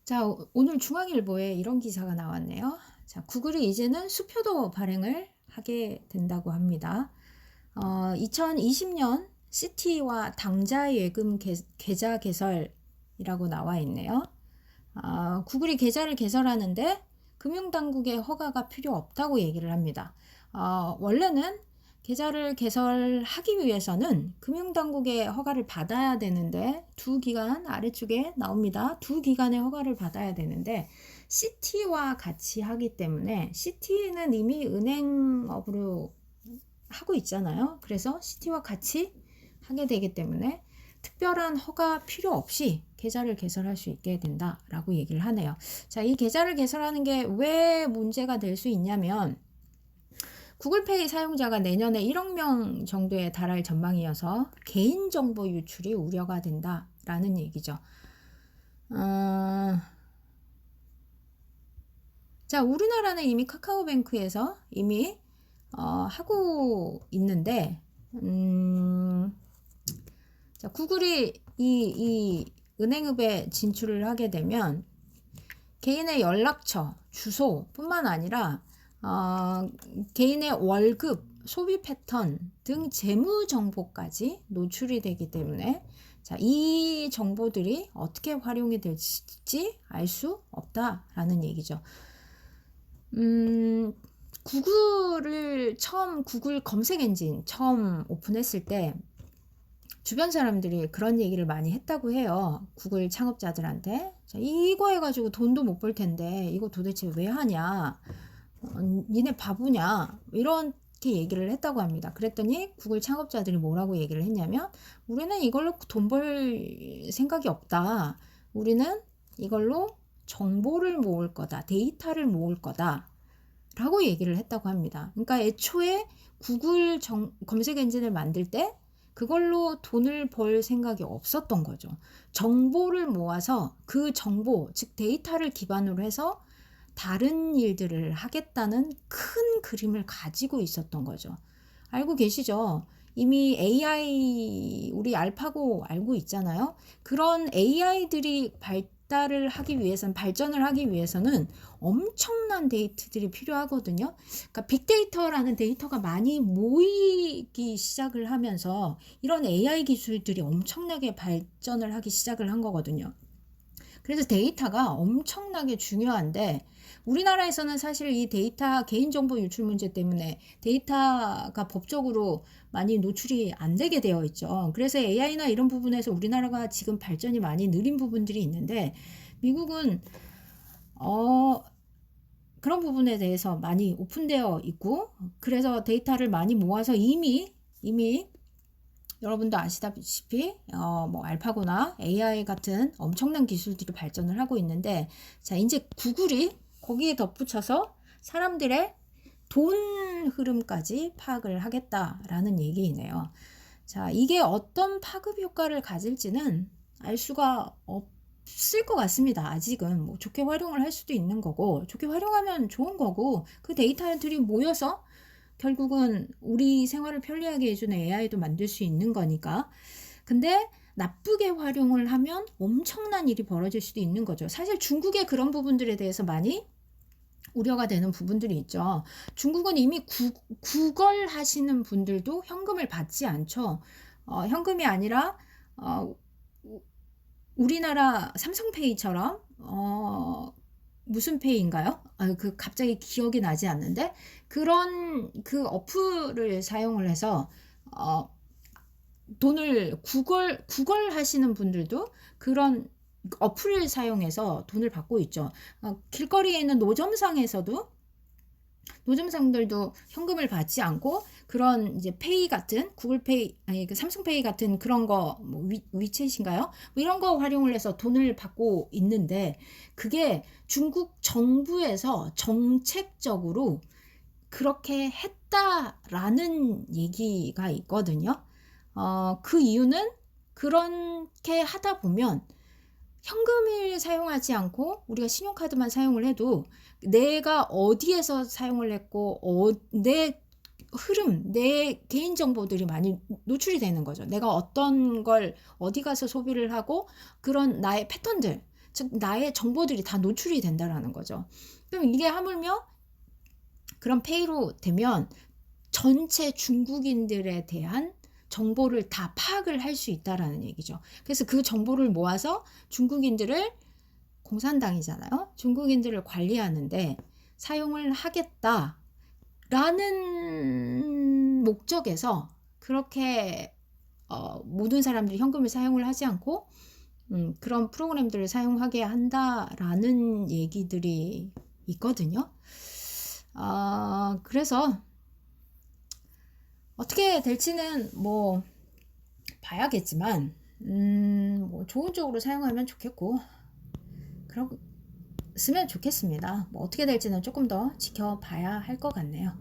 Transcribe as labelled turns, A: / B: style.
A: 자, 오늘 중앙일보에 이런 기사가 나왔네요. 자, 구글이 이제는 수표도 발행을 하게 된다고 합니다. 2020년 시티와 당좌 예금 계좌 개설이라고 나와 있네요. 구글이 계좌를 개설하는데 금융당국의 허가가 필요 없다고 얘기를 합니다. 원래는 계좌를 개설하기 위해서는 금융당국의 허가를 받아야 되는데 두 기관 아래쪽에 나옵니다. 두 기관의 허가를 받아야 되는데 시티와 같이 하기 때문에 시티는 이미 은행업으로 하고 있잖아요. 그래서 시티와 같이 하게 되기 때문에 특별한 허가 필요 없이 계좌를 개설할 수 있게 된다라고 얘기를 하네요. 자, 이 계좌를 개설하는 게 왜 문제가 될 수 있냐면 구글페이 사용자가 내년에 1억 명 정도에 달할 전망이어서 개인정보 유출이 우려가 된다라는 얘기죠. 자, 우리나라는 이미 카카오뱅크에서 이미 하고 있는데 자, 구글이 이 은행읍에 진출을 하게 되면 개인의 연락처, 주소 뿐만 아니라 개인의 월급, 소비 패턴 등 재무 정보까지 노출이 되기 때문에 자, 이 정보들이 어떻게 활용이 될지 알 수 없다라는 얘기죠. 구글 검색 엔진 처음 오픈했을 때 주변 사람들이 그런 얘기를 많이 했다고 해요. 구글 창업자들한테. 자, 이거 해가지고 돈도 못 벌 텐데 이거 도대체 왜 하냐? 니네 바보냐? 이렇게 얘기를 했다고 합니다. 그랬더니 구글 창업자들이 뭐라고 얘기를 했냐면 우리는 이걸로 돈 벌 생각이 없다. 우리는 이걸로 정보를 모을 거다. 데이터를 모을 거다. 라고 얘기를 했다고 합니다. 그러니까 애초에 구글 검색 엔진을 만들 때 그걸로 돈을 벌 생각이 없었던 거죠. 정보를 모아서 그 정보, 즉 데이터를 기반으로 해서 다른 일들을 하겠다는 큰 그림을 가지고 있었던 거죠. 알고 계시죠? 이미 AI, 우리 알파고 알고 있잖아요. 그런 AI들이 발전을 하기 위해서는 엄청난 데이터들이 필요하거든요. 그러니까 빅데이터라는 데이터가 많이 모이기 시작을 하면서 이런 AI 기술들이 엄청나게 발전을 하기 시작을 한 거거든요. 그래서 데이터가 엄청나게 중요한데 우리나라에서는 사실 이 데이터 개인정보 유출 문제 때문에 데이터가 법적으로 많이 노출이 안 되게 되어 있죠. 그래서 AI나 이런 부분에서 우리나라가 지금 발전이 많이 느린 부분들이 있는데 미국은 그런 부분에 대해서 많이 오픈되어 있고 그래서 데이터를 많이 모아서 이미 여러분도 아시다시피 뭐 알파고나 AI 같은 엄청난 기술들이 발전을 하고 있는데 자 이제 구글이 거기에 덧붙여서 사람들의 돈 흐름까지 파악을 하겠다라는 얘기이네요. 자 이게 어떤 파급 효과를 가질지는 알 수가 없을 것 같습니다. 아직은 뭐 좋게 활용을 할 수도 있는 거고 좋게 활용하면 좋은 거고 그 데이터들이 모여서 결국은 우리 생활을 편리하게 해주는 AI도 만들 수 있는 거니까. 근데 나쁘게 활용을 하면 엄청난 일이 벌어질 수도 있는 거죠. 사실 중국의 그런 부분들에 대해서 많이 우려가 되는 부분들이 있죠. 중국은 이미 구걸 하시는 분들도 현금을 받지 않죠. 현금이 아니라 우리나라 삼성페이처럼 무슨 페이인가요? 갑자기 기억이 나지 않는데 그런 그 어플을 사용을 해서 돈을 구걸 하시는 분들도 그런 어플을 사용해서 돈을 받고 있죠. 길거리에 있는 노점상들도 현금을 받지 않고 그런 이제 페이 같은 구글페이 아니 그 삼성페이 같은 그런 거 뭐 위챗인가요? 뭐 이런 거 활용을 해서 돈을 받고 있는데 그게 중국 정부에서 정책적으로 그렇게 했다라는 얘기가 있거든요. 그 이유는 그렇게 하다 보면 현금을 사용하지 않고 우리가 신용카드만 사용을 해도 내가 어디에서 사용을 했고 내 흐름, 내 개인정보들이 많이 노출이 되는 거죠. 내가 어떤 걸 어디 가서 소비를 하고 그런 나의 패턴들 즉 나의 정보들이 다 노출이 된다라는 거죠. 그럼 이게 하물며 그런 페이로 되면 전체 중국인들에 대한 정보를 다 파악을 할 수 있다라는 얘기죠. 그래서 그 정보를 모아서 중국인들을, 공산당이잖아요. 중국인들을 관리하는데 사용을 하겠다라는 목적에서 그렇게 모든 사람들이 현금을 사용을 하지 않고 그런 프로그램들을 사용하게 한다라는 얘기들이 있거든요. 그래서 어떻게 될지는 뭐 봐야겠지만 뭐 좋은 쪽으로 사용하면 좋겠고 그러고 쓰면 좋겠습니다. 뭐 어떻게 될지는 조금 더 지켜봐야 할 것 같네요.